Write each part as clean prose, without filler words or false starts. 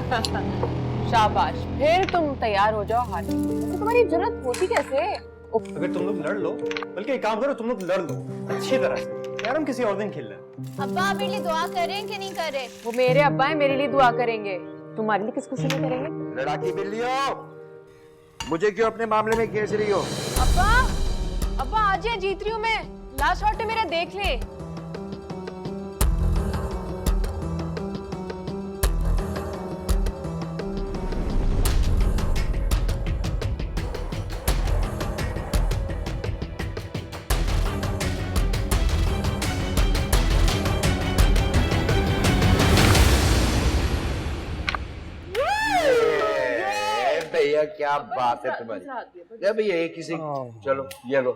शाबाश, फिर तुम तैयार हो जाओ हाथी। तो तुम्हारी जरूरत होती कैसे? अगर तुम लोग लड़ लो, बल्कि एक काम करो, तुम लोग लड़ लो अच्छी तरह से यार, हम किसी और दिन खेल लें। अब्बा मेरे लिए दुआ करें कि नहीं करें? वो मेरे अब्बा है, मेरे लिए दुआ करेंगे। तुम्हारे लिए किस खुशी में करेंगे? लड़ाकी बिल्लियों, मुझे क्यों अपने मामले में घेर रही हो? अब्बा, अब्बा आज ये जीत रही हूँ मैं। लास्ट शॉट है मेरा, देख ले। भैया क्या बात है तुम्हारी। या भैया एक किसी, चलो ये लो।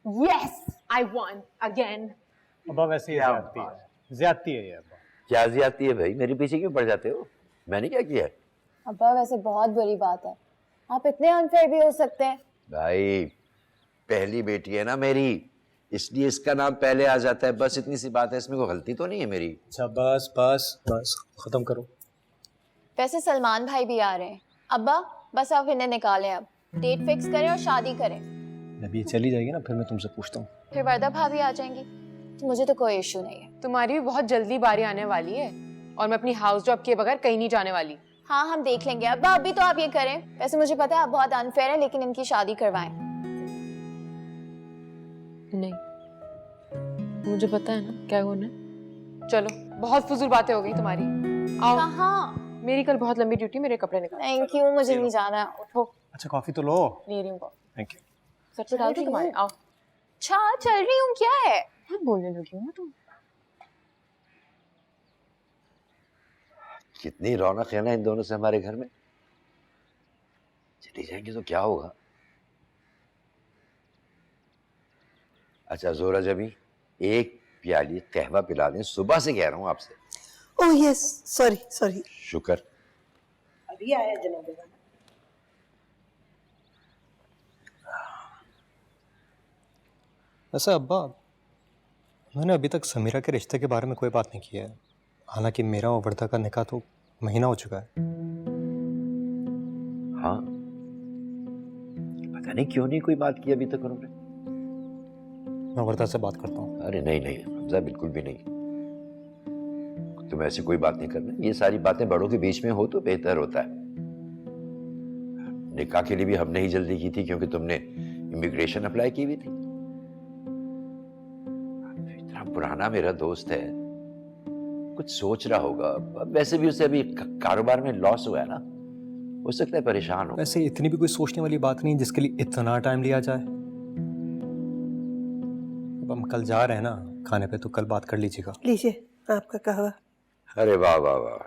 Yes, I won again. अब्बा वैसे ही ज्यादती है ये अब्बा। क्या ज्यादती है भाई, मेरे पीछे क्यों पड़ जाते हो? मैंने क्या किया है? अब्बा वैसे बहुत बुरी बात है, आप इतने अनफेयर भी हो सकते हैं। भाई पहली बेटी है ना मेरी, इसलिए इसका नाम पहले आ जाता है, बस इतनी सी बात है, इसमें कोई गलती तो नहीं है मेरी। अच्छा बस बस बस खत्म करो। वैसे सलमान भाई भी आ रहे हैं। अब्बा बस आप इन्हें निकालें, अब डेट फिक्स करें और शादी करें। अभी चली जाएगी ना, फिर मैं तुमसे पूछता हूँ। फिर वर्दा भाभी आ जाएंगी, तो मुझे तो कोई इशू नहीं है। तुम्हारी भी बहुत जल्दी बारी आने वाली है और मैं अपनी हाउस जॉब के बगैर कहीं नहीं जाने वाली। हाँ हम देख लेंगे। अब्बा अभी तो आप ये करें। वैसे मुझे पता है आप बहुत अनफेयर हैं, लेकिन इनकी शादी करवाएं। नहीं, मुझे पता है ना क्या होना है। चलो, बहुत फजूल बातें हो गई तुम्हारी। आओ। कहाँ? मेरी कल बहुत लंबी ड्यूटी, मेरे कपड़े निकाल। थैंक यू, मुझे नहीं जाना। उठो। अच्छा कॉफी तो लो। ले रही हूँ। Thank you. सबसे डालती तुम्हारे। आओ। अच्छा चल रही हूँ, क्या है? बहुत बोलने लगी हूँ तुम। कितनी रौनक है ना इन दोनों से हमारे घर में। चली जाएंगे तो क्या होगा? अच्छा जोरा जबी, एक प्याली कहवा पिला दें, सुबह से कह रहा हूं आपसे। Oh yes, sorry sorry. शुक्र। अभी आया जनाब। वैसे अब्बा, मैंने अभी तक समीरा के रिश्ते के बारे में कोई बात नहीं की है। हालांकि मेरा और वर्दा का निकाह तो महीना हो चुका है। हाँ, पता नहीं क्यों नहीं कोई बात की अभी तक उन्होंने। मैं वर्दा से बात करता हूँ। अरे नहीं नहीं हमजा, बिल्कुल भी नहीं। तुम ऐसी कोई बात नहीं करना, ये सारी बातें बड़ों के बीच में हो तो बेहतर होता है। निकाह के लिए भी हमने ही जल्दी की थी क्योंकि तुमने इमिग्रेशन अप्लाई की हुई थी। इतना पुराना मेरा दोस्त है, कुछ सोच रहा होगा। वैसे भी उसे अभी कारोबार में लॉस हुआ है ना, हो सकता है परेशान हो। वैसे इतनी भी कोई सोचने वाली बात नहीं जिसके लिए इतना टाइम लिया जाए। अब हम कल जा रहे हैं ना खाने पे, तो कल बात कर लीजिएगा। लीजिए आपका कहवा। अरे वाह वाह वाह,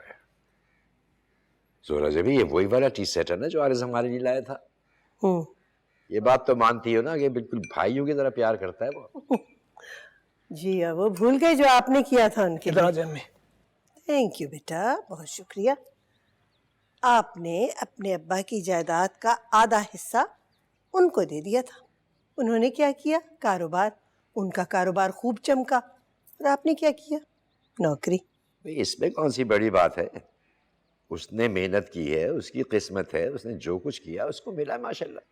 जोरा जबी ये वही वाला टी सेट है ना जो आरिज़ हमारे लिए लाया था। ये बात तो मानती हो ना कि बिल्कुल भाइयों की तरह प्यार करता है वो। जी अब वो भूल गए जो आपने किया था उनके लिए। जम्मी। थैंक यू बेटा, बहुत शुक्रिया। आपने अपने अब्बा की जायदाद का आधा हिस्सा उनको दे दिया था। उन्होंने क्या किया? कारोबार। उनका कारोबार खूब चमका। और आपने क्या किया? नौकरी। भाई इसमें कौन सी बड़ी बात है? उसने मेहनत की है, उसकी किस्मत है, उसने जो कुछ किया उसको मिला माशाल्लाह।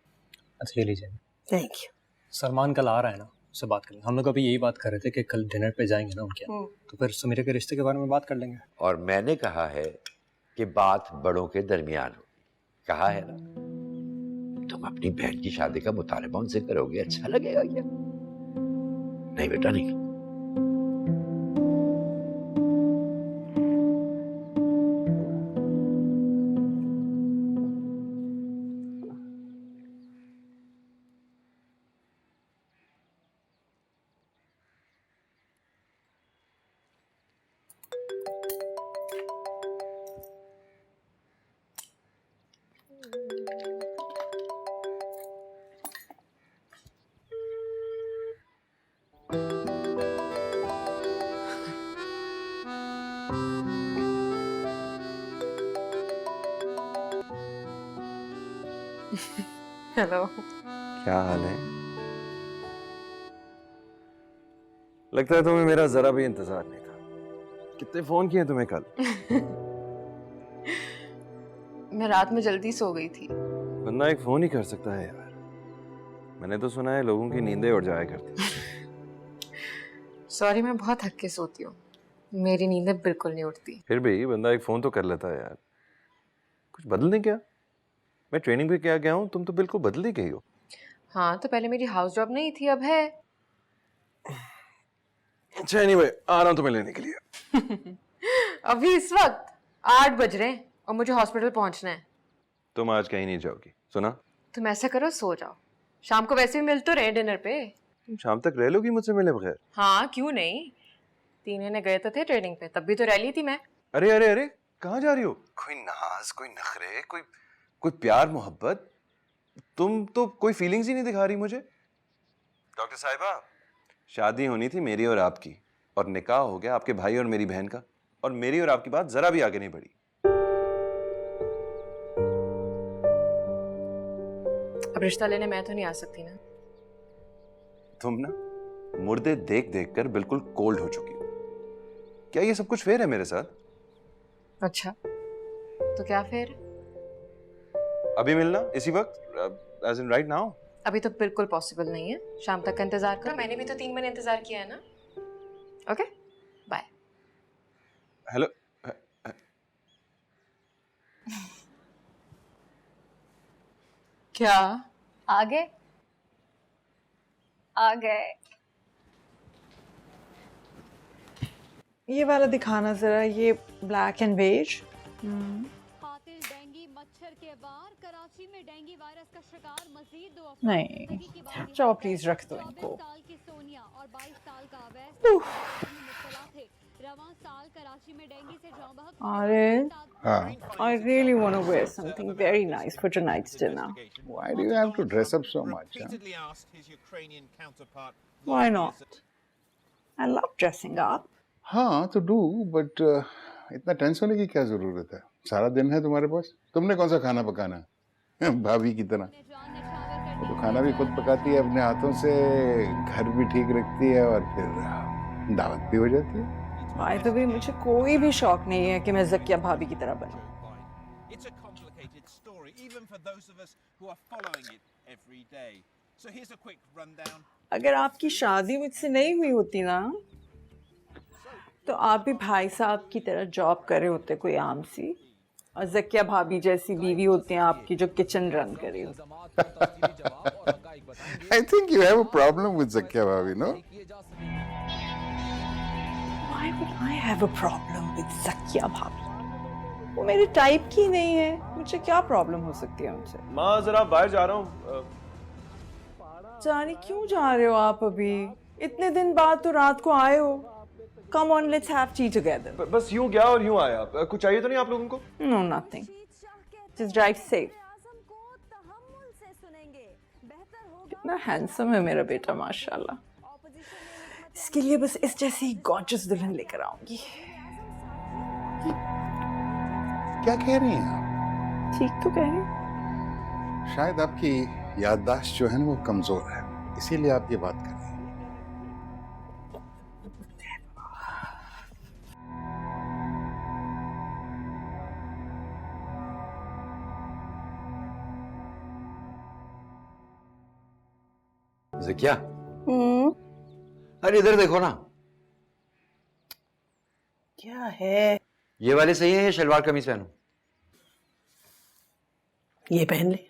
अच्छा ये लीजिए। Thank you. सलमान कल आ रहा है ना, उससे बात करेंगे। हम लोग अभी यही बात कर रहे थे कि कल डिनर पे जाएंगे ना उनके यहाँ, तो फिर समीरा के रिश्ते के बारे में बात कर लेंगे। और मैंने कहा है कि बात बड़ों के दरमियान हो, कहा है ना। तुम अपनी बहन की शादी का मुतालबा उनसे करोगे, अच्छा लगेगा क्या? नहीं बेटा नहीं। हेलो। क्या हाल है? लगता है तुम्हें मेरा जरा भी इंतजार नहीं था। कितने फोन किए तुम्हें कल? मैं रात में जल्दी सो गई थी। बंदा एक फोन ही कर सकता है यार। मैंने तो सुना है लोगों की नींदें उड़ जाया करती। सॉरी, मैं बहुत थक के सोती हूँ, मेरी नींदें बिल्कुल नहीं उठती। फिर भी बंदा एक फोन तो कर लेता है यार। कुछ बदल नहीं क्या? मैं ट्रेनिंग पे क्या गया हूँ, तुम तो बिल्कुल बदल ही गई हो। हाँ, तो पहले मेरी हाउस जॉब नहीं थी, अब है। अच्छा एनीवे, आ रहा हूँ तुम्हें लेने के लिए। अभी इस वक्त 8 बज रहे हैं और मुझे हॉस्पिटल पहुंचना है। तुम आज कहीं नहीं जाओगी, सुना? तुम ऐसा करो, सो जाओ। शाम को वैसे भी मिल तो रहे डिनर पे। तुम शाम तक रह लोगी मुझसे मिले बगैर? हाँ, क्यों नहीं। 3 महीने गए तो थे ट्रेनिंग पे, तब भी तो रह ली थी मैं। अरे अरे अरे, कहाँ जा रही हो? कोई नाज, कोई नखरे, कोई प्यार मोहब्बत। तुम तो कोई फीलिंग्स ही नहीं दिखा रही मुझे। डॉक्टर साहिबा, शादी होनी थी मेरी और आपकी, और निकाह हो गया आपके भाई और मेरी बहन का, और मेरी और आपकी बात जरा भी आगे नहीं बढ़ी। अब रिश्ता लेने मैं तो नहीं आ सकती ना। तुम ना मुर्दे देख देख कर बिल्कुल कोल्ड हो चुकी हो। क्या ये सब कुछ फेयर है मेरे साथ? अच्छा, तो क्या फिर? अभी मिलना इसी वक्त, एज इन राइट नाउ? अभी तो बिल्कुल पॉसिबल नहीं है। शाम तक का इंतजार कर। मैंने भी तो 3 महीने इंतजार किया है ना। Okay, bye. हेलो। क्या? आ गए? आ गए। ये वाला दिखाना जरा, ये ब्लैक एंड बेज। कातिल डेंगू मच्छर के वार, कराची में डेंगू वायरस का शिकार मजीद 2 अफराद। नहीं, चलो प्लीज रख दो इनको। 24 साल की सोनिया और 22 साल का अवैस में मुब्तला थे। रवां साल कराची में डेंगू से जाँ बहक Arif, I really want to wear something very nice for tonight's dinner. Why do you have to dress up so much? Huh? Repeatedly asked his Ukrainian counterpart. Why not? I love dressing up. हाँ तो do, but इतना tense होने की क्या जरूरत है? सारा दिन है तुम्हारे पास। तुमने कौन सा खाना पकाना है? भाभी की तरह। वो तो खाना भी खुद पकाती है अपने हाथों से, घर भी ठीक रखती है, और फिर दावत भी हो जाती है। By the way, मुझे कोई भी शौक नहीं है कि मैं ज़किया भाभी की तरह बनूं। It's a complicated story, even for those of us who are following it every day. So here's a quick rundown. अगर आपकी शादी मुझसे नहीं हुई होती ना, तो आप भी भाई साहब की तरह जॉब कर रहे होते कोई आम सी, और ज़किया भाभी जैसी बीवी होती हैं आपकी जो किचन रन कर रही हो। I think you have a problem with Zakia भाभी, no? Why would I have a problem with Zakia भाभी? वो मेरे टाइप की नहीं है, मुझे क्या प्रॉब्लम हो सकती है उनसे? माँ जरा बाहर जा रहा हूँ। जाने क्यों जा रहे हो आप अभी? इतने दिन बाद तो रात को आए हो। Come on, let's have tea together. बस यूं गया और यूं आया। कुछ चाहिए तो नहीं आप लोगों को? No, nothing. Just drive safe. कितना हैंडसम है मेरा बेटा, माशाल्लाह। इसके लिए बस इस जैसी गॉर्जियस दुल्हन लेकर आऊंगी। क्या कह रही हैं आप? ठीक तो कह रही हूँ। शायद आपकी याददाश्त जो है ना वो कमजोर है, इसीलिए आप ये बात कर रही हैं। ज़किया, अरे इधर देखो ना। क्या है? ये वाले सही है, ये शलवार कमीज पहनो। ये पहन ले।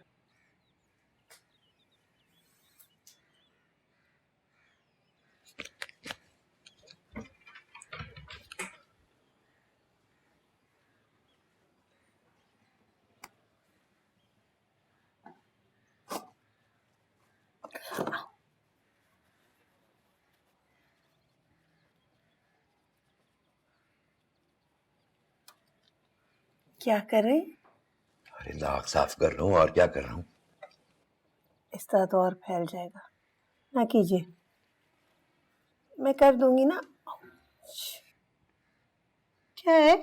क्या करें? अरे नाक साफ कर रहा हूँ, और क्या कर रहा हूँ। इस तरह तो और फैल जाएगा। ना कीजिए, मैं कर दूंगी ना। क्या है?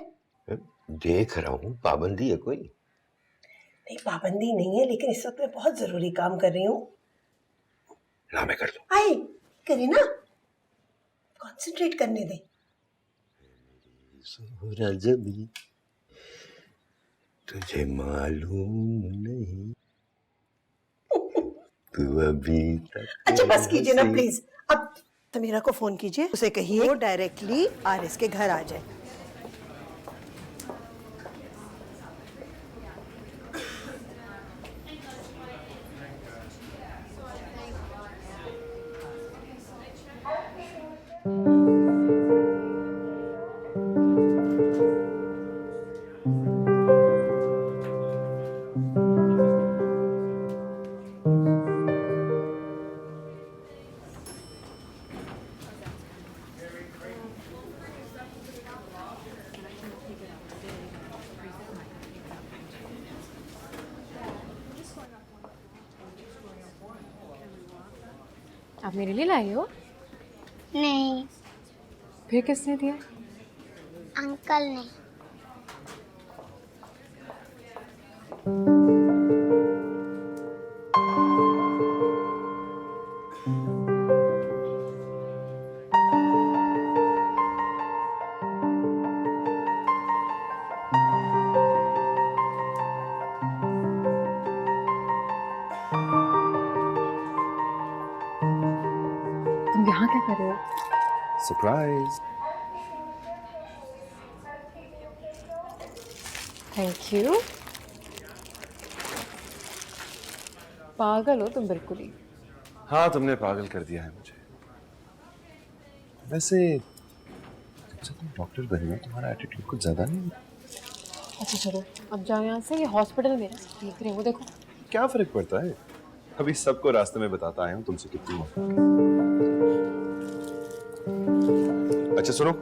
देख रहा हूँ, पाबंदी है कोई? नहीं, पाबंदी नहीं है, लेकिन इस वक्त मैं बहुत जरूरी काम कर रही हूँ। ना मैं कर दूँ। आई करे ना, कंसंट्रेट करने दे। तुझे मालूम नहीं तू अभी तक अच्छा बस कीजिए ना प्लीज। अब समीरा को फोन कीजिए, उसे कहिए वो डायरेक्टली आरिस के घर आ जाए। आप मेरे लिए लाई हो? नहीं, फिर किसने दिया? अंकल ने। तुम यहाँ क्या कर रहे हो? सरप्राइज। Thank you. पागल हो तुम बिल्कुल ही। हाँ तुमने पागल कर दिया है मुझे। वैसे जब से तुम डॉक्टर बनी हो तुम्हारा एटीट्यूड कुछ ज्यादा नहीं? अच्छा चलो अब जाओ यहाँ से, ये हॉस्पिटल में देख रहे हो, वो देखो। क्या फर्क पड़ता है, अभी सबको रास्ते में बताता आया हूँ तुमसे कितनी मोहब्बत। अच्छा सुनो,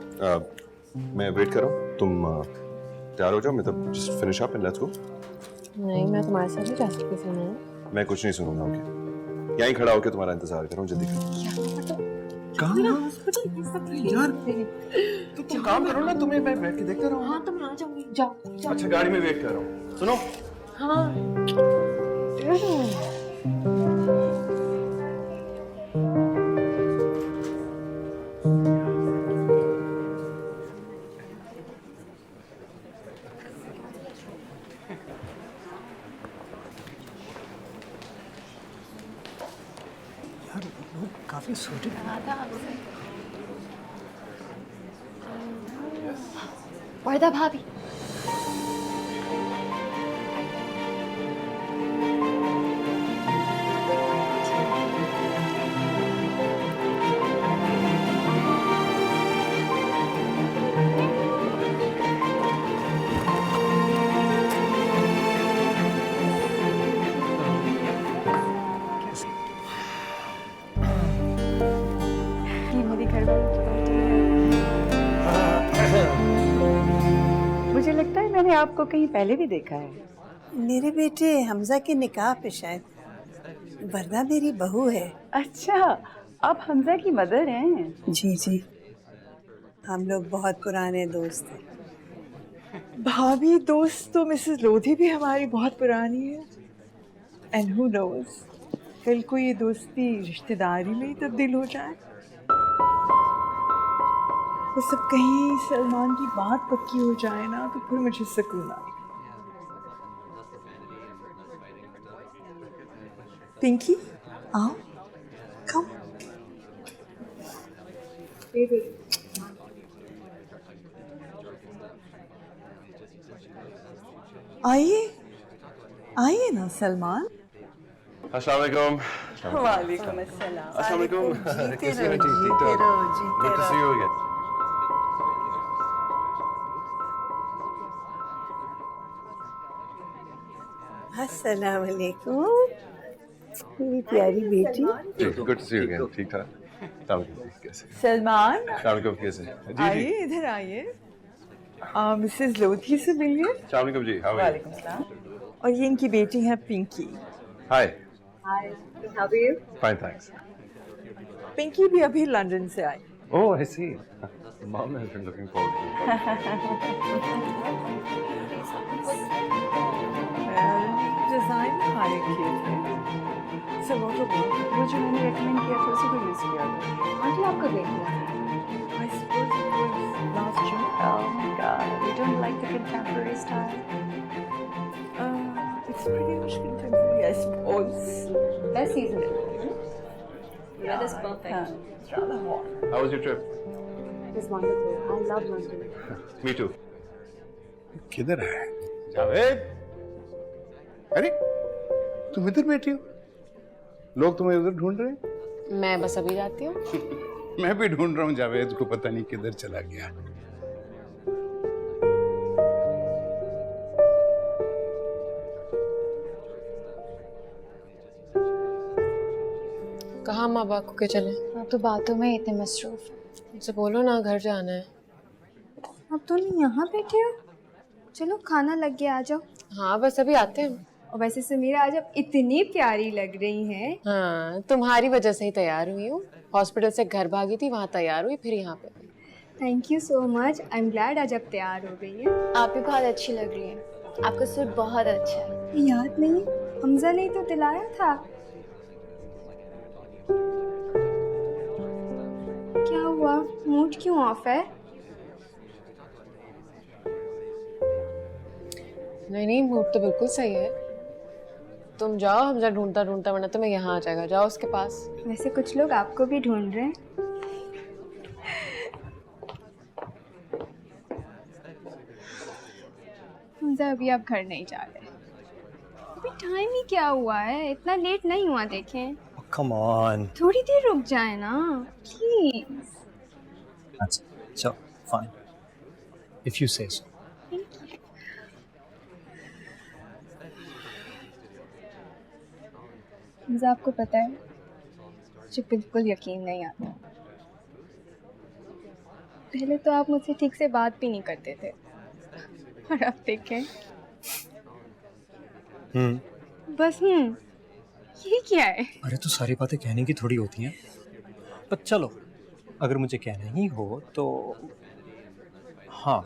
मैं वेट कर रहा हूँ, तुम तैयार हो जाओ, मतलब just finish up and let's go. नहीं मैं तुम्हारे साथ नहीं जा सकती सुनो। मैं कुछ नहीं सुनूंगा, ओके? यहीं खड़ा होकर तुम्हारा इंतजार कर रहा हूँ, जल्दी करो। कहाँ यार, तुम काम करो ना, तुम्हें मैं बैठ के देखता रहूँ। हाँ तुम आ जाओगी, जाओ। अच्छा गाड़ी में वेट कर रहा हूँ, सुनो। हाँ काफी सूटेड वर्दा भाभी। मुझे लगता है मैंने आपको कहीं पहले भी देखा है। मेरे बेटे हमजा के निकाह पे शायद, वरना मेरी बहू है। अच्छा, आप हमजा की मदर हैं? जी जी, हम लोग बहुत पुराने दोस्त हैं। भाभी दोस्त तो मिसेस लोधी भी हमारी बहुत पुरानी है। एंड हु नोज, कल को ये दोस्ती रिश्तेदारी में ही तब्दील हो जाए। वो सब कहीं सलमान की बात पक्की हो जाए ना, तो फिर मुझे सुकून आए। पिंकी आओ, कम। आइए आइए ना सलमान। अस्सलाम वालेकुम। वालेकुम अस्सलाम। अस्सलाम वालेकुम। जीते कैसी हो रहो, आंटी? ठीक जीते ठाक? रहो, जीते Good to see रहो। you again. अस्सलाम वालेकुम, मेरी प्यारी बेटी। Good to see you again. ठीक ठाक? अस्सलाम वालेकुम। कैसे? सलमान अस्सलाम वालेकुम। कैसे? जी जी। आइए, इधर आइए। मिसेस लोधी से मिलिए। अस्सलाम वालेकुम जी। How are you? वालेकुम सलाम। और ये इनकी बेटी है Pinky. Hi. Hi, how are you? Fine thanks. Pinky भी अभी लंदन से आई। Oh, I see. Mom has been looking forward to it. Design hire किए थे। सब वो जो मैंने रेकमेंड किया था उसी को यूज किया था। आंटी आपका देख लिया। I suppose it was last June. Oh my God, you don't like the contemporary style? best season. Weather's perfect. It's rather hot. How was your trip? It was wonderful. I love London. Me too. किधर है? जावेद, अरे तुम इधर बैठी हो? लोग तुम्हें उधर ढूंढ रहे हैं? मैं बस अभी जाती हूँ। मैं भी ढूंढ रहा हूँ जावेद को, पता नहीं किधर चला गया। कहाँ माँ बाप को के चले? आप तो बातों में इतने मसरूफ। उनसे बोलो ना घर जाना है। अब तुम यहाँ बैठे हो? चलो खाना लग गया, आ जाओ। हाँ बस अभी आते हैं। और वैसे समीरा आज आप इतनी प्यारी लग रही हैं। हाँ तुम्हारी वजह से ही तैयार हुई हूँ। हॉस्पिटल से घर भागी थी, वहाँ तैयार हुई, फिर यहाँ पे। Thank you so much. I am glad आज आप तैयार हो गई हैं। आप भी बहुत अच्छी लग रही हैं। आपका सूट बहुत अच्छा है। याद नहीं? हमजा ने तो दिलाया था। क्या हुआ? मूड क्यों ऑफ है? नहीं मूड तो बिल्कुल सही है। तुम जाओ, हमजा ढूंढता ढूंढता, वरना तुम्हें यहाँ आ जाएगा। जाओ उसके पास। वैसे कुछ लोग आपको भी ढूंढ रहे हैं। हमजा अभी आप घर नहीं जा रहे। अभी टाइम ही क्या हुआ है, इतना लेट नहीं हुआ। देखें Come on. थोड़ी देर रुक जाए ना please. So fine. If you say so. Hamza आपको पता है मुझे बिल्कुल यकीन नहीं आता। पहले तो आप मुझसे ठीक से बात भी नहीं करते थे, और अब देखें। बस ये क्या है? अरे तो सारी बातें कहने की थोड़ी होती हैं। पर चलो, अगर मुझे कहना ही हो तो हाँ,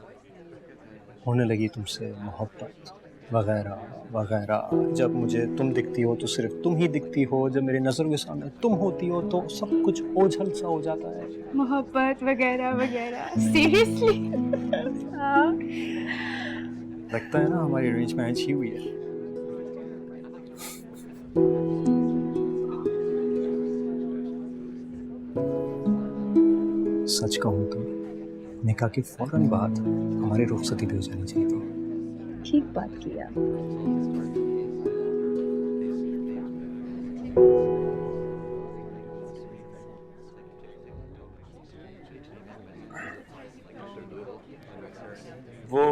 होने लगी तुमसे मोहब्बत वगैरह वगैरह। जब मुझे तुम दिखती हो तो सिर्फ तुम ही दिखती हो, जब मेरी नज़रों के सामने तुम होती हो तो सब कुछ ओझल सा हो जाता है। मोहब्बत वगैरह वगैरह, सीरियसली? लगता है ना हमारी अरेंज मैरिज ही हुई है। सच कहूँ तो निकाह के फौरन बाद हमारी रुखसती भी हो जानी चाहिए थी। ठीक बात किया। वो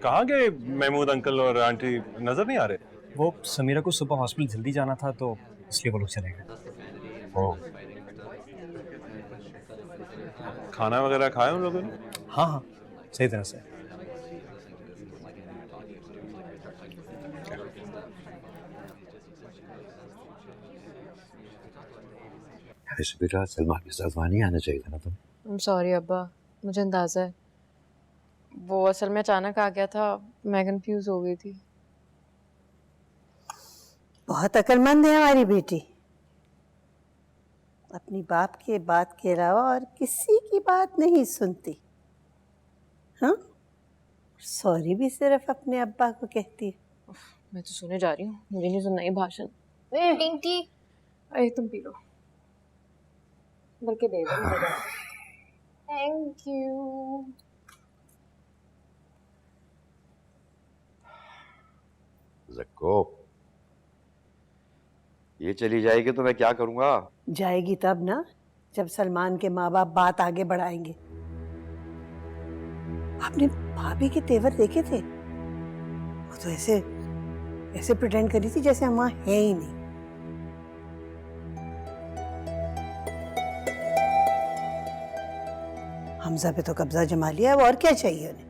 कहाँ गए महमूद अंकल और आंटी? नजर नहीं आ रहे। वो समीरा को सुबह हॉस्पिटल जल्दी जाना था तो इसलिए वो लोग चले गए। ओह, खाना वगैरह खाया उन लोगों ने? हाँ हाँ, सही तरह से। ऐसे बेटा सलमान के साथ वहाँ नहीं आना चाहिए था ना तुम। I'm sorry अब्बा, मुझे अंदाजा है। वो असल में अचानक आ गया था, मैं कंफ्यूज हो गई थी। बहुत अक्लमंद है हमारी बेटी। अपनी बाप के बात के अलावा और किसी की बात नहीं सुनती। हाँ, सॉरी भी सिर्फ अपने अब्बा को कहती है। मैं तो सुने जा रही हूँ, मुझे नहीं सुनना ये भाषण। पिंकी, अरे तुम पी लो, बल्कि दे दो। Thank you. ज़क्को, ये चली जाएगी तो मैं क्या करूँगा? जाएगी तब ना जब सलमान के माँ बाप बात आगे बढ़ाएंगे। आपने भाभी के तेवर देखे थे? वो तो ऐसे प्रिटेंड करी थी जैसे हम वहाँ है ही नहीं। हमजा पे तो कब्जा जमा लिया, अब और क्या चाहिए उन्हें?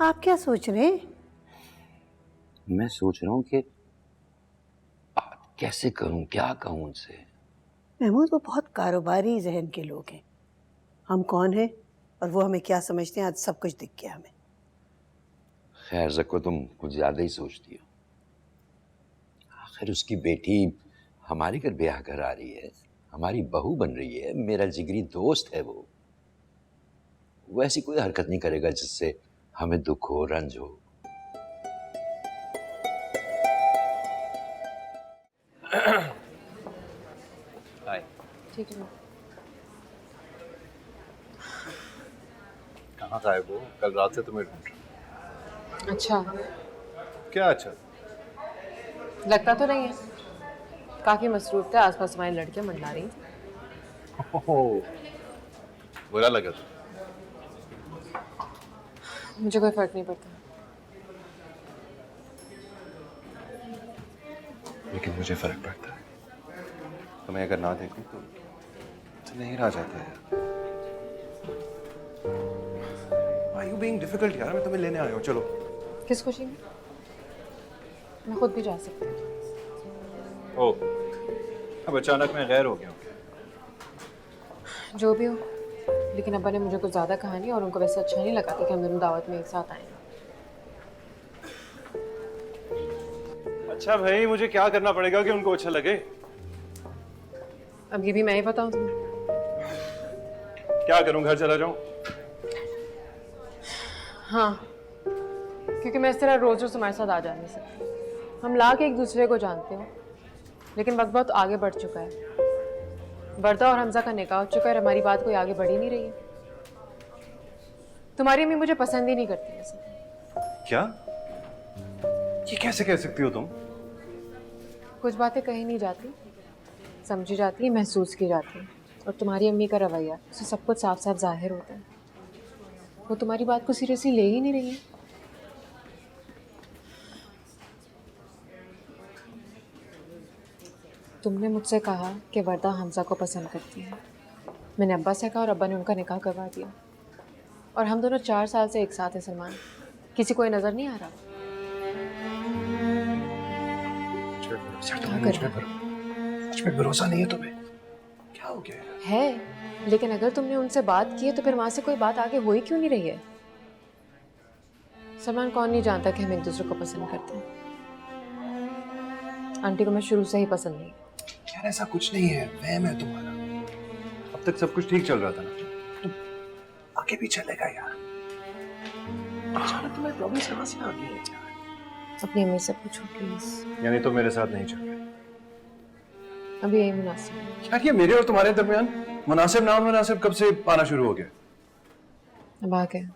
आप क्या सोच रहे हैं? मैं सोच रहा हूँ कि कैसे करूँ, क्या कहूँ उनसे। महमूद, वो बहुत कारोबारी जहन के लोग हैं। हम कौन हैं और वो हमें क्या समझते हैं, आज सब कुछ दिख गया हमें। खैर ज़क्को, तुम कुछ ज़्यादा ही सोचती हो। आखिर उसकी बेटी हमारे घर ब्याह कर आ रही है, हमारी बहू बन रही है, मेरा जिगरी दोस्त है वो ऐसी कोई हरकत नहीं करेगा जिससे हमें दुख हो, रंज हो। हाय। ठीक है। कहाँ गायब हो? कल रात से तुम्हें ढूंढ रहा हूँ। अच्छा, क्या अच्छा? लगता तो नहीं है। काफी मसरूफ थे, आसपास तुम्हारी लड़कियां मंडला रही थी। ओह, बुरा लगा तो? मुझे कोई फर्क नहीं पड़ता। लेकिन मुझे फर्क पड़ता है। तो मैं अगर ना देखूं तो नहीं रह जाता है। Why you being difficult यार? मैं तुम्हें लेने आया हूँ, चलो। किस खुशी में? मैं खुद भी जा सकती हूँ। ओह, अब अचानक मैं गैर हो गया हूँ। जो भी हो, लेकिन अब्बा ने मुझे कुछ ज़्यादा कहा नहीं और उनको वैसे अच्छा नहीं लगा था कि हम दोनों दावत में एक साथ आए। अच्छा भाई, मुझे क्या करना पड़ेगा कि उनको अच्छा लगे? अब ये भी मैं ही बताऊँ तुम्हें? क्या करूं, घर चला जाऊं? हाँ, क्योंकि मैं इस तरह रोज रोज तुम्हारे साथ आ जा नहीं सकती। हम लाख एक दूसरे को जानते हो, लेकिन वक्त बहुत आगे बढ़ चुका है। वर्दा और हमजा का निकाह हो चुका है और हमारी बात कोई आगे बढ़ ही नहीं रही है। तुम्हारी अम्मी मुझे पसंद ही नहीं करती वैसे। क्या? ये कैसे कह सकती हो तुम? कुछ बातें कही नहीं जाती, समझी जाती, महसूस की जाती है। और तुम्हारी अम्मी का रवैया, उससे सब कुछ साफ साफ जाहिर होता है। वो तुम्हारी बात को सीरियसली ले ही नहीं रही है। तुमने मुझसे कहा कि वर्दा हमजा को पसंद करती है। मैंने अब्बा से कहा और अब्बा ने उनका निकाह करवा दिया। और हम दोनों 4 साल से एक साथ हैं सलमान। किसी को ये नजर नहीं आ रहा? मुझ पे भरोसा नहीं है तुम्हें? क्या हो गया है, लेकिन अगर तुमने उनसे बात की है तो फिर वहां से कोई बात आगे हो ही क्यों नहीं रही है? सलमान, कौन नहीं जानता कि हम एक दूसरे को पसंद करते हैं। आंटी को मैं शुरू से ही पसंद नहीं। यार ऐसा कुछ नहीं है, वहम है तुम्हारा। अब तक सब कुछ ठीक चल रहा था ना, तो आगे भी चलेगा यार। अचानक तुम्हारी प्रॉब्लम कहाँ से आ गई है यार? अपनी अम्मी से पूछो प्लीज। यानी तो मेरे साथ नहीं चल रहे? अभी यही मुनासिब है। यार ये मेरे और तुम्हारे दरमियान मुनासिब ना मुनासिब कब से आना शुरू हो गया? अब आ गया।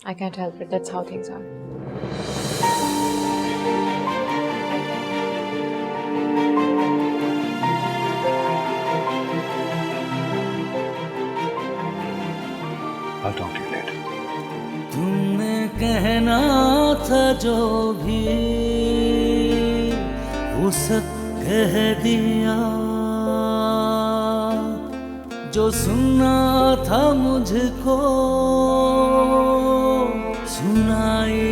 I can't help it. That's how things are. I'll talk to you later. तुमने कहना था जो भी वो सब कह दिया, जो सुनना था मुझको सुनाई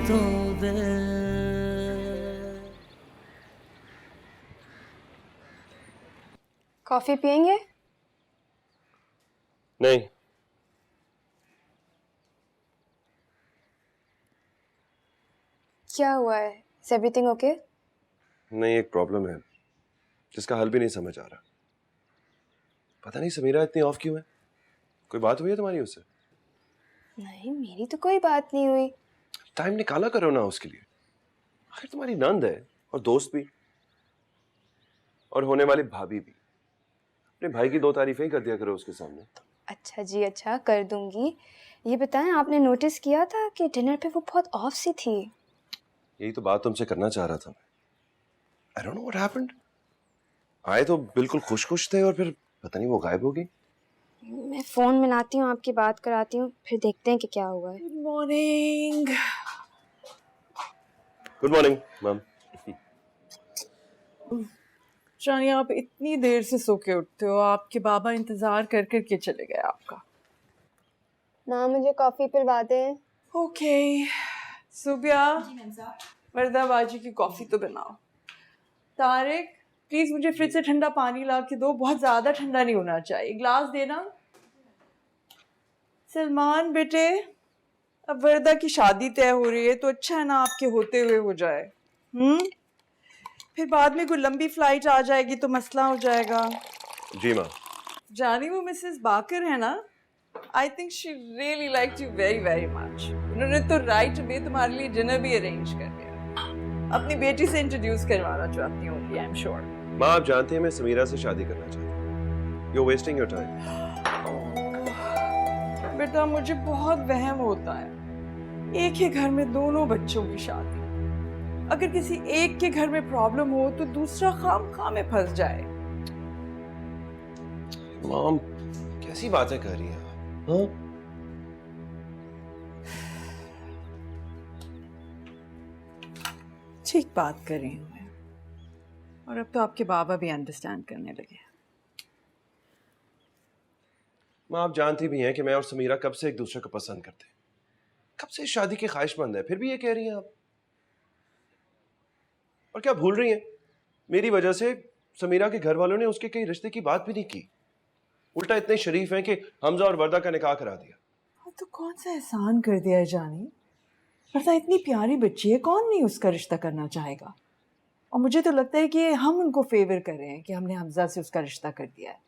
तो दे। कॉफी पियेंगे? नहीं। क्या हुआ है? Is everything okay? नहीं, एक प्रॉब्लम है जिसका हल भी नहीं समझ आ रहा। पता नहीं समीरा इतनी ऑफ क्यों है? कोई बात हुई है तुम्हारी उससे? नहीं, मेरी तो कोई बात नहीं हुई। टाइम निकाला करो ना उसके लिए। आखिर तुम्हारी नंद है और दोस्त भी और होने वाली भाभी भी। अपने भाई की 2 तारीफें ही कर दिया करो उसके सामने। अच्छा जी, अच्छा कर दूंगी। ये बताएं, आपने नोटिस किया था कि डिनर पे वो बहुत ऑफ सी थी? यही तो बात तुमसे करना चाह रहा था मैं। I don't know what happened. आए तो बिल्कुल खुश थे और फिर पता नहीं वो गायब हो गई। मैं फोन मिलाती हूँ, आपकी बात कराती हूँ, फिर देखते हैं कि क्या हुआ है। Good morning. Good morning ma'am. जानी, आप इतनी देर से सो के उठते हो, आपके बाबा इंतजार कर कर के चले गए आपका। माँ, मुझे कॉफी पिलवा दें। ओके सुबिया, वर्दा बाजी की कॉफी तो बनाओ। तारिक, प्लीज मुझे फ्रिज से ठंडा पानी ला के दो, बहुत ज्यादा ठंडा नहीं होना चाहिए। ग्लास देना। सलमान बेटे, अब वर्दा की शादी तय हो रही है तो अच्छा है ना आपके होते हुए हो जाए। फिर बाद में कोई लंबी फ्लाइट आ जाएगी तो मसला हो जाएगा। जी माँ। जानी, वो मिसेस बाकर है ना, I think she really liked you very very much. उन्होंने तो राइट में तुम्हारे लिए डिनर भी अरेंज कर दिया। अपनी बेटी से इंट्रोड्यूस करवाना चाहती हूँ, आई एम श्योर। माँ आप जानते हैं मैं समीरा से शादी करना चाहता हूँ। You're wasting your time. बेटा मुझे बहुत वहम होता है, एक ही घर में दोनों बच्चों की शादी, अगर किसी एक के घर में प्रॉब्लम हो तो दूसरा खाम में फंस जाए। मॉम कैसी बातें कर रही हैं आप? हाँ? ठीक बात कर रही हूँ मैं, और अब तो आपके बाबा भी अंडरस्टैंड करने लगे। माँ आप जानती भी हैं कि मैं और समीरा कब से एक दूसरे को पसंद करते हैं, कब से शादी के ख्वाहिशमंद है, फिर भी ये कह रही हैं आप। और क्या भूल रही हैं, मेरी वजह से समीरा के घर वालों ने उसके कई रिश्ते की बात भी नहीं की, उल्टा इतने शरीफ हैं कि हमजा और वर्दा का निकाह करा दिया। तो कौन सा एहसान कर दिया है जानी, वर्दा इतनी प्यारी बच्ची है, कौन नहीं उसका रिश्ता करना चाहेगा। और मुझे तो लगता है कि हम उनको फेवर कर रहे हैं कि हमने हमजा से उसका रिश्ता कर दिया है।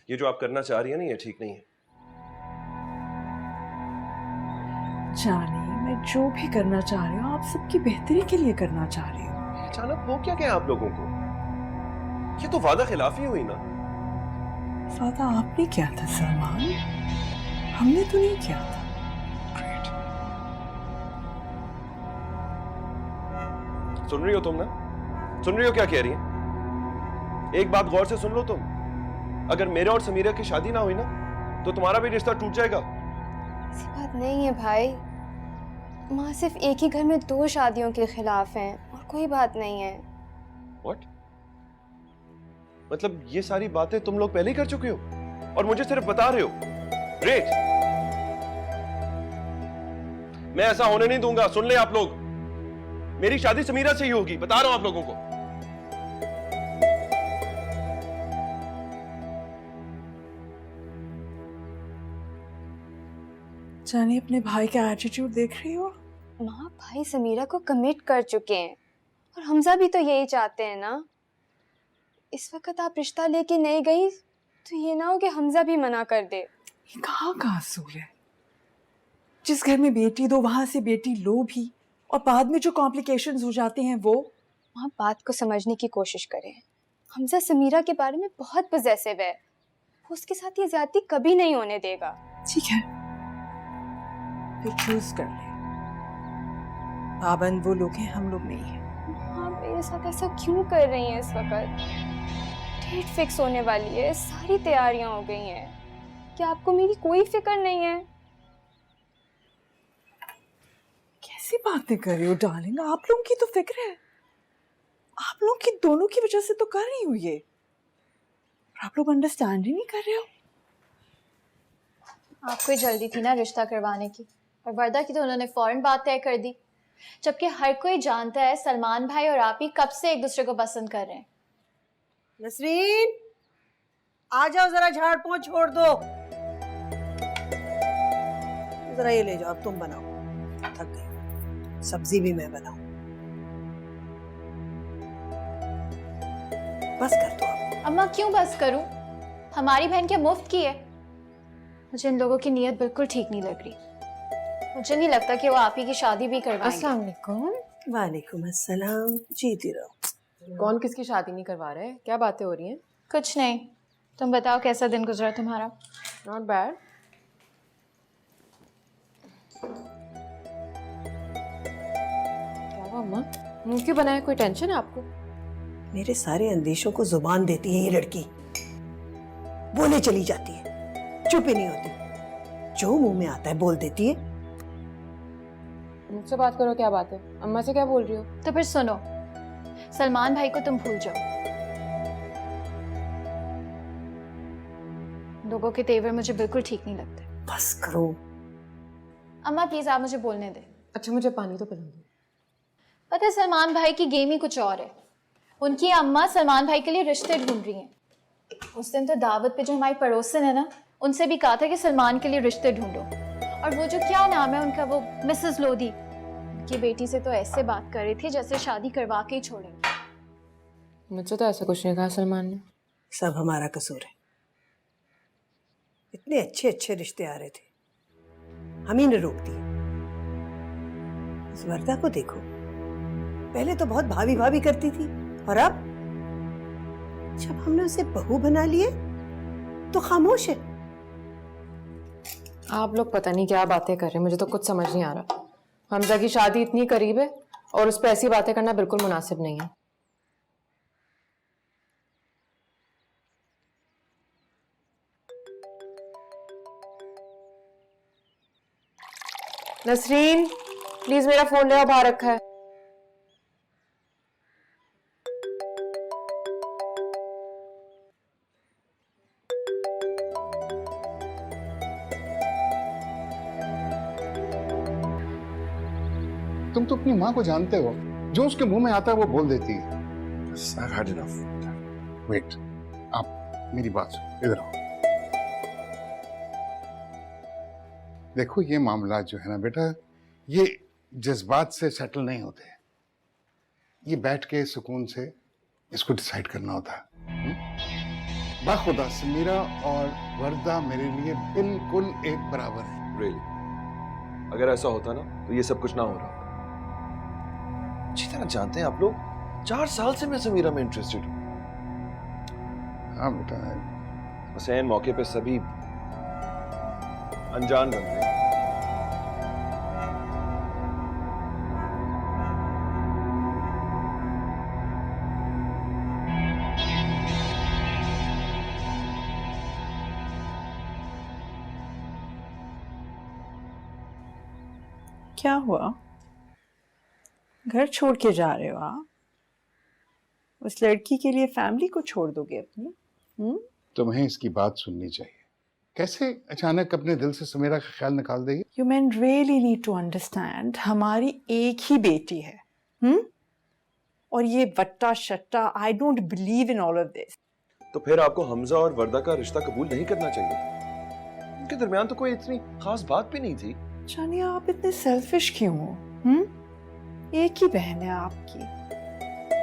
ये जो आप करना चाह रही है ना, ये ठीक नहीं है। जानी मैं जो भी करना चाह रही हूँ आप सबकी बेहतरी के लिए करना चाह रही हूँ। अचानक हो क्या गया आप लोगों को? ये तो वादा खिलाफी हुई ना। वादा आपने किया था सलमान, हमने तो नहीं किया था। सुन रही हो तुम ना? सुन रही हो क्या कह रही है? एक बात गौर से सुन लो तुम, अगर मेरे और समीरा की शादी ना हुई ना तो तुम्हारा भी रिश्ता टूट जाएगा। ऐसी बात नहीं है भाई, माँ सिर्फ एक ही घर में 2 शादियों के खिलाफ हैं और कोई बात नहीं है। What? मतलब ये सारी बातें तुम लोग पहले ही कर चुके हो और मुझे सिर्फ बता रहे हो? ग्रेट, मैं ऐसा होने नहीं दूंगा। सुन ले आप लोग, मेरी शादी समीरा से ही होगी, बता रहा हूं आप लोगों को। जानी अपने भाई का एटीट्यूड देख रही हो? माँ भाई समीरा को कमिट कर चुके हैं और हमजा भी तो यही चाहते हैं ना। इस वक्त आप रिश्ता लेके नहीं गई तो ये ना हो कि हमजा भी मना कर दे। ये कहाँ का असूल है? जिस घर में बेटी दो वहां से बेटी लो भी, और बाद में जो कॉम्प्लिकेशंस हो जाते हैं वो। माँ बात को समझने की कोशिश करें, हमजा समीरा के बारे में बहुत पॉसेसिव है, वो उसके साथ ये ज्यादती कभी नहीं होने देगा। ठीक है, फिर चूज कर ले, पाबंद वो लोग हैं, हम लोग नहीं हैं। हाँ मेरे साथ ऐसा क्यों कर रही हैं? इस वक्त डेट फिक्स होने वाली है, सारी तैयारियां हो गई हैं, क्या आपको मेरी कोई फिक्र नहीं है? कैसी बातें कर रही हो डार्लिंग, आप लोगों की तो फिक्र है, आप लोग की दोनों की वजह से तो कर रही हूँ ये, आप लोग अंडरस्टैंड ही नहीं कर रहे हो। आपको ही जल्दी थी ना रिश्ता करवाने की, और वर्दा की तो उन्होंने फौरन बात तय कर दी, जबकि हर कोई जानता है सलमान भाई और आप ही कब से एक दूसरे को पसंद कर रहे हैं। नसरीन आ जाओ, जरा झाड़ पोंछ छोड़ दो, जरा ये ले जाओ, अब तुम बनाओ, थक गई, सब्जी भी मैं बनाऊं, बस कर दो अब। अम्मा क्यों बस करूं, हमारी बहन क्या मुफ्त की है? मुझे इन लोगों की नीयत बिल्कुल ठीक नहीं लग रही, मुझे नहीं लगता कि वो आप ही की शादी भी करवाएंगे। अस्सलाम वालेकुम। वालेकुम अस्सलाम, जीती रहो। कौन किसकी शादी नहीं करवा रहे हैं? क्या बातें हो रही हैं? कुछ नहीं, तुम बताओ कैसा दिन गुजरा तुम्हारा? Not bad. क्या हुआ अम्मा, मुंह क्यों बनाया? कोई टेंशन है आपको? मेरे सारे अंदेशों को जुबान देती है ये लड़की, बोले चली जाती है, चुप ही नहीं होती, जो मुंह में आता है बोल देती है। मुझसे बात करो, क्या बात है? अम्मा से क्या बोल रही हो? तो फिर सुनो, सलमान भाई को तुम भूल जाओ, लोगों के तेवर मुझे बिल्कुल ठीक नहीं लगते। बस करो अम्मा प्लीज आप मुझे बोलने दे। अच्छा मुझे पानी तो पिला दो। पता है सलमान भाई की गेम ही कुछ और है, उनकी अम्मा सलमान भाई के लिए रिश्ते ढूंढ रही हैं। उस दिन तो दावत पे जो हमारी पड़ोसन है ना, उनसे भी कहा था कि सलमान के लिए रिश्ते ढूंढो, और वो जो क्या नाम है उनका, वो मिसेस लोधी, उनकी बेटी से तो ऐसे बात कर रही थी जैसे शादी करवा के ही छोड़ेंगे। मुझसे तो ऐसा कुछ नहीं कहा सलमान ने। सब हमारा कसूर है, इतने अच्छे अच्छे रिश्ते आ रहे थे, हम ही ने रोक दिए। इस वर्दा को देखो, पहले तो बहुत भाभी भाभी करती थी, और अब जब हमने उसे बहू बना लिए तो खामोश है। आप लोग पता नहीं क्या बातें कर रहे हैं, मुझे तो कुछ समझ नहीं आ रहा। हमजा की शादी इतनी करीब है और उस पर ऐसी बातें करना बिल्कुल मुनासिब नहीं है। नसरीन प्लीज मेरा फोन ले आओ, बाहर रखा है। तुम तो अपनी माँ को जानते हो, जो उसके मुंह में आता है वो बोल देती है। I've had enough. वेट, आप मेरी बात सुनो, इधर आओ। देखो ये मामला जो है ना बेटा, ये जज्बात से सेटल नहीं होते, ये बैठ के सुकून से इसको डिसाइड करना होता है। बाखुदा समीरा और वर्दा मेरे लिए बिल्कुल एक बराबर है। Really? अगर ऐसा होता ना तो ये सब कुछ ना हो रहा। अच्छी तरह जानते हैं आप लोग, 4 साल से मैं समीरा में इंटरेस्टेड हूँ। हाँ बेटा, बस ऐन मौके पे सभी अनजान बन गए। क्या हुआ? घर छोड़ के जा रहे हो आप? उस लड़की के लिए फैमिली को छोड़ दोगे अपनी? तुम्हें इसकी बात सुननी चाहिए। कैसे अचानक अपने दिल से समीरा का ख्याल निकाल देगी? You men really need to understand, हमारी एक ही बेटी है, और ये वट्टा शट्टा, I don't believe in all of this. तो फिर आपको हमजा और वर्दा का रिश्ता कबूल नहीं करना चाहिए। उनके दरमियान तो कोई इतनी खास बात भी नहीं थी। जानिए आप इतने सेल्फिश क्यों हो? एक ही बहन है आपकी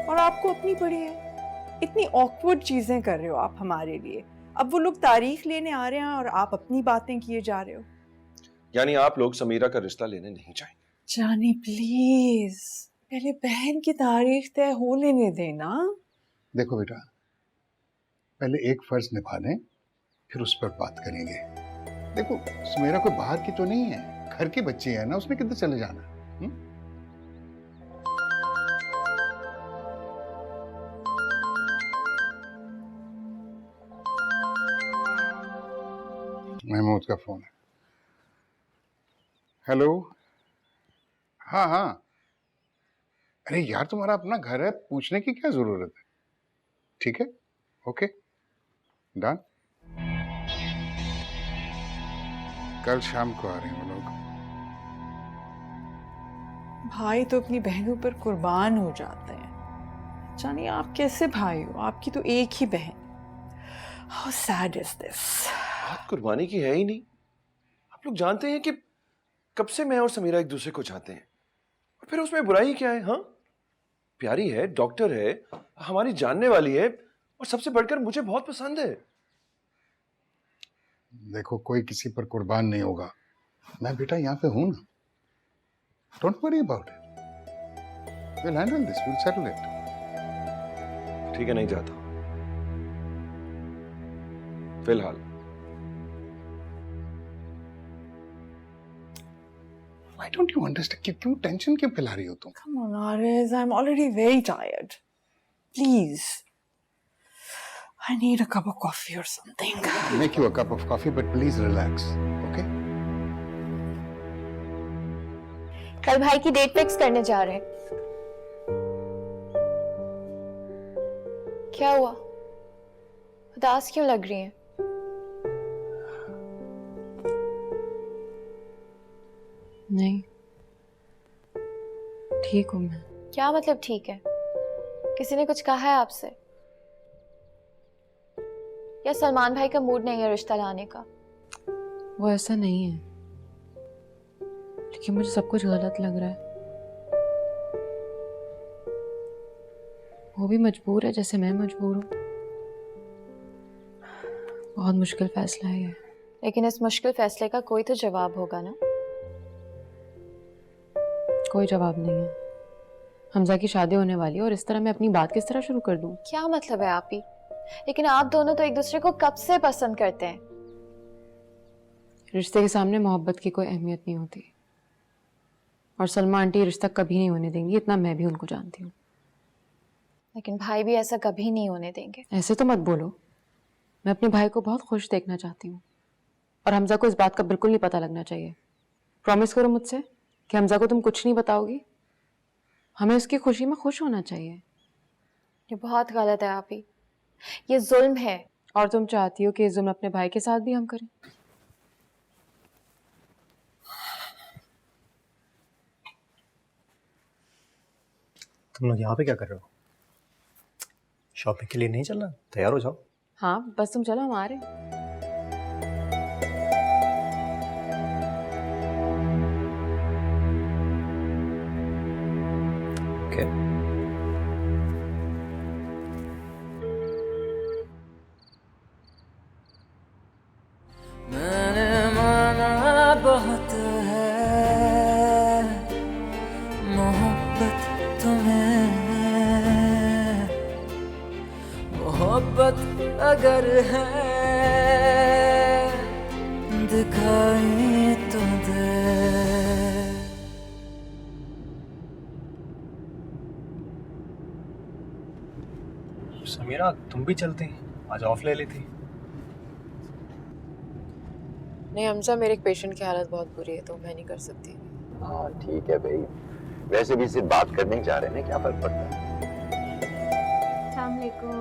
और आपको अपनी पड़ी है। इतनी ऑकवर्ड चीजें कर रहे हो आप हमारे लिए। अब वो लोग तारीख लेने आ रहे हैं और आप अपनी बातें किए जा रहे हो। यानी आप लोग समीरा का रिश्ता लेने नहीं चाहेंगे? जानी प्लीज, पहले बहन की तारीख तय हो लेने देना। देखो बेटा, पहले एक फर्ज निभा लें, फिर उस पर बात करेंगे। देखो समीरा कोई बाहर की तो नहीं है, घर की बच्ची है ना, उसने किधर चले जाना। महमूद का फोन है। हेलो, हाँ हाँ, अरे यार तुम्हारा अपना घर है, पूछने की क्या जरूरत है। ठीक है, ओके डन। कल शाम को आ रहे हैं वो लोग। भाई तो अपनी बहनों पर कुर्बान हो जाते हैं। जानिए आप कैसे भाई हो? आपकी तो एक ही बहन। How sad is this? बात कुर्बानी की है ही नहीं। आप लोग जानते हैं कि कब से मैं और समीरा एक दूसरे को चाहते हैं, और फिर उसमें बुराई क्या है? हाँ, प्यारी है, डॉक्टर है, हमारी जानने वाली है, और सबसे बढ़कर मुझे बहुत पसंद है। देखो कोई किसी पर कुर्बान नहीं होगा, मैं बेटा यहाँ पे हूं ना। Don't worry about it, will handle this, will settle it. ठीक है, नहीं जाता फिलहाल। Why don't you understand? क्यों टेंशन क्यों फैला रही हो तुम? Come on, Ariz, I'm already very tired. Please. I need a cup of coffee or something. I'll make you a cup of coffee, but please relax, okay? कल भाई की date fix करने जा रहे हैं। क्या हुआ? उदास क्यों लग रही हैं? नहीं, ठीक हूँ मैं। क्या मतलब ठीक है? किसी ने कुछ कहा है आपसे? या सलमान भाई का मूड नहीं है रिश्ता लाने का? वो ऐसा नहीं है, लेकिन मुझे सब कुछ गलत लग रहा है। वो भी मजबूर है जैसे मैं मजबूर हूँ। बहुत मुश्किल फैसला है ये। लेकिन इस मुश्किल फैसले का कोई तो जवाब होगा ना? कोई जवाब नहीं है। हमजा की शादी होने वाली है और इस तरह मैं अपनी बात किस तरह शुरू कर दूं? क्या मतलब है आप ही? लेकिन आप दोनों तो एक दूसरे को कब से पसंद करते हैं। रिश्ते के सामने मोहब्बत की कोई अहमियत नहीं होती, और सलमा आंटी ये रिश्ता कभी नहीं होने देंगी, इतना मैं भी उनको जानती हूँ। लेकिन भाई भी ऐसा कभी नहीं होने देंगे। ऐसे तो मत बोलो, मैं अपने भाई को बहुत खुश देखना चाहती हूँ, और हमजा को इस बात का बिल्कुल नहीं पता लगना चाहिए। प्रॉमिस करो मुझसे कि हमजा को तुम कुछ नहीं बताओगी। हमें उसकी खुशी में खुश होना चाहिए। ये बहुत गलत है आप ही, ये जुल्म है। और तुम चाहती हो कि ये जुल्म अपने भाई के साथ भी हम करें? तुम लोग यहाँ पे क्या कर रहे हो? शॉपिंग के लिए नहीं चलना? तैयार हो जाओ। हाँ बस तुम चलो, हम आ रहे हैं। Okay. मैंने माना बहुत है मोहब्बत तुम्हें, मोहब्बत अगर है दिखाई तो दे। समीरा तुम भी चलती, आज ऑफ ले लेती। नहीं हमजा, मेरे एक पेशेंट की हालत बहुत बुरी है तो मैं नहीं कर सकती। हाँ ठीक है भाई, वैसे भी सिर्फ बात करने ही जा रहे हैं, क्या फर्क पड़ता है।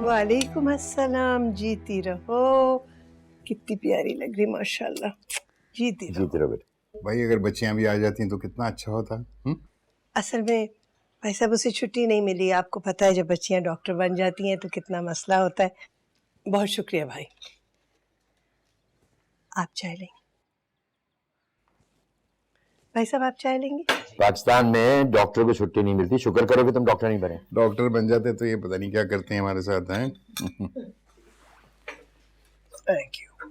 वालेकुम अस्सलाम। जीती रहो, कितनी प्यारी लग रही माशाल्लाह। जीती रहो। जीती रहो बेटा। भाई अगर बच्चियां भी आ जाती तो कितना अच्छा होता। असल में भाई साहब उसे छुट्टी नहीं मिली, आपको पता है जब बच्चियां डॉक्टर बन जाती हैं तो कितना मसला होता है। बहुत शुक्रिया भाई। आप चाय लेंगे? भाई साहब आप चाय लेंगे? पाकिस्तान में डॉक्टर को छुट्टी नहीं मिलती, शुक्र करो कि तुम डॉक्टर नहीं बने। डॉक्टर बन जाते तो ये पता नहीं क्या करते हैं हमारे साथ हैं। Thank you.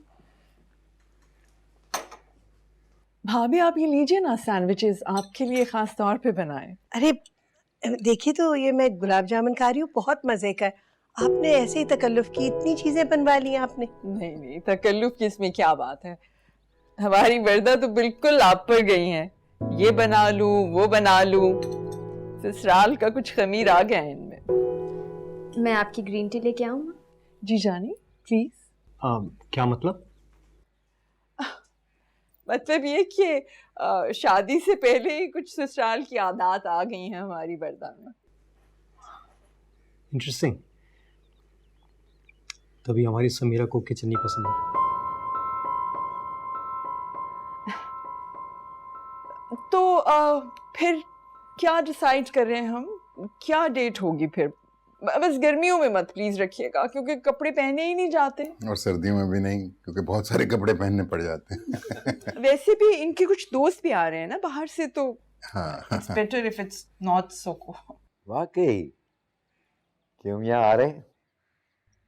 भाभी आप ये लीजिए ना, सैंडविचेस आपके लिए खास तौर पे बनाए। अरे देखिए तो ये मैं गुलाब जामुन खा रही हूँ, बहुत मजे का है। आपने ऐसे ही तकल्लुफ की, इतनी चीजें बनवा ली आपने। नहीं नहीं, तकल्लुफ की इसमें क्या बात है। हमारी वर्दा तो बिल्कुल आप पर गई हैं, ये बना लूं वो बना लूं, ससुराल का कुछ खमीर आ गया है इनमें। मैं आपकी ग्रीन टी लेके आऊँ? जी जानी प्लीज। क्या मतलब? मतलब ये कि शादी से पहले ही कुछ ससुराल की आदत आ गई हैं हमारी वर्दा में। इंटरेस्टिंग। तभी हमारी समीरा को किचन नहीं पसंद है। तो फिर क्या डिसाइड कर रहे हैं हम, क्या डेट होगी फिर? बस गर्मियों में मत प्लीज रखिएगा, क्योंकि कपड़े पहने ही नहीं जाते, और सर्दियों में भी नहीं, क्योंकि बहुत सारे कपड़े पहनने पड़ जाते हैं। वैसे भी इनके कुछ दोस्त भी आ रहे हैं ना बाहर से, तो हाँ it's better if it's not so cold. वाकई क्यों यहाँ आ रहे हैं?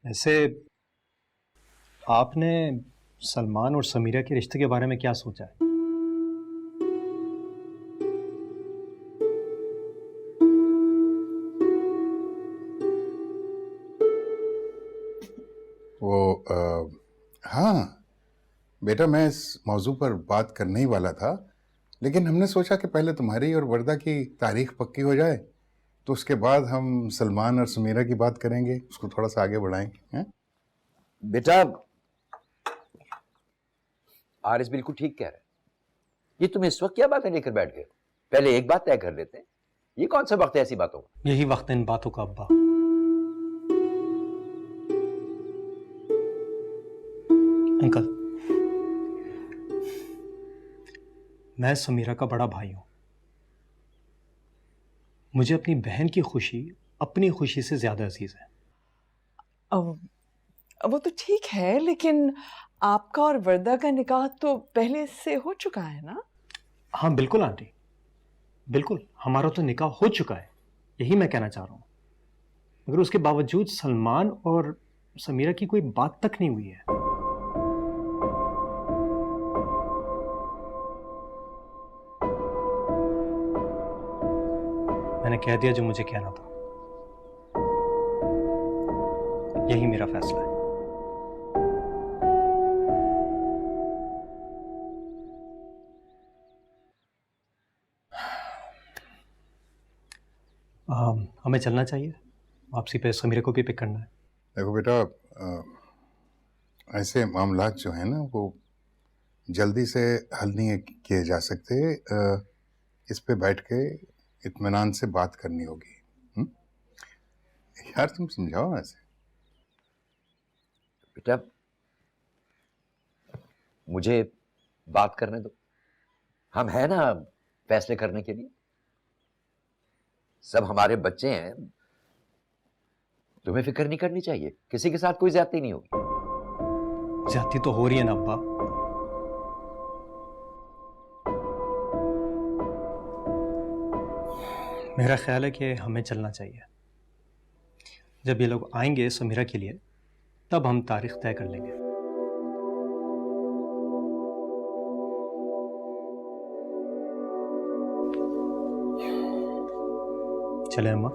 ऐसे आपने सलमान और समीरा के रिश्ते के बारे में क्या सोचा है? हाँ बेटा, मैं इस मौजू पर बात करने ही वाला था, लेकिन हमने सोचा कि पहले तुम्हारी और वर्दा की तारीख पक्की हो जाए, तो उसके बाद हम सलमान और समीरा की बात करेंगे, उसको थोड़ा सा आगे बढ़ाएंगे। हैं? बेटा आरिस बिल्कुल ठीक कह रहा है। ये तुम इस वक्त क्या बातें लेकर बैठ गए? पहले एक बात तय कर लेते हैं। ये कौन सा वक्त है ऐसी बातों का? यही वक्त है इन बातों का अब्बा। अंकल, मैं समीरा का बड़ा भाई हूं। मुझे अपनी बहन की खुशी अपनी खुशी से ज्यादा अजीज है। वो तो ठीक है, लेकिन आपका और वर्दा का निकाह तो पहले से हो चुका है ना? हाँ बिल्कुल आंटी, बिल्कुल हमारा तो निकाह हो चुका है, यही मैं कहना चाह रहा हूं। मगर उसके बावजूद सलमान और समीरा की कोई बात तक नहीं हुई है। मैंने कह दिया जो मुझे कहना था। यही मेरा फैसला है। हमें चलना चाहिए, वापसी पे समीरा को भी पिक करना है। देखो बेटा, ऐसे मामलात जो है ना वो जल्दी से हल नहीं किए जा सकते। इस पे बैठ के इत्मीनान से बात करनी होगी। यार तुम समझाओ ना ऐसे। बेटा मुझे बात करने दो, हम हैं ना फैसले करने के लिए। सब हमारे बच्चे हैं, तुम्हें फिक्र नहीं करनी चाहिए। किसी के साथ कोई ज्यादती नहीं होगी। ज्यादती तो हो रही है ना अब्बा। मेरा ख्याल है कि हमें चलना चाहिए। जब ये लोग आएंगे समीरा के लिए तब हम तारीख तय कर लेंगे। चले अम्मा।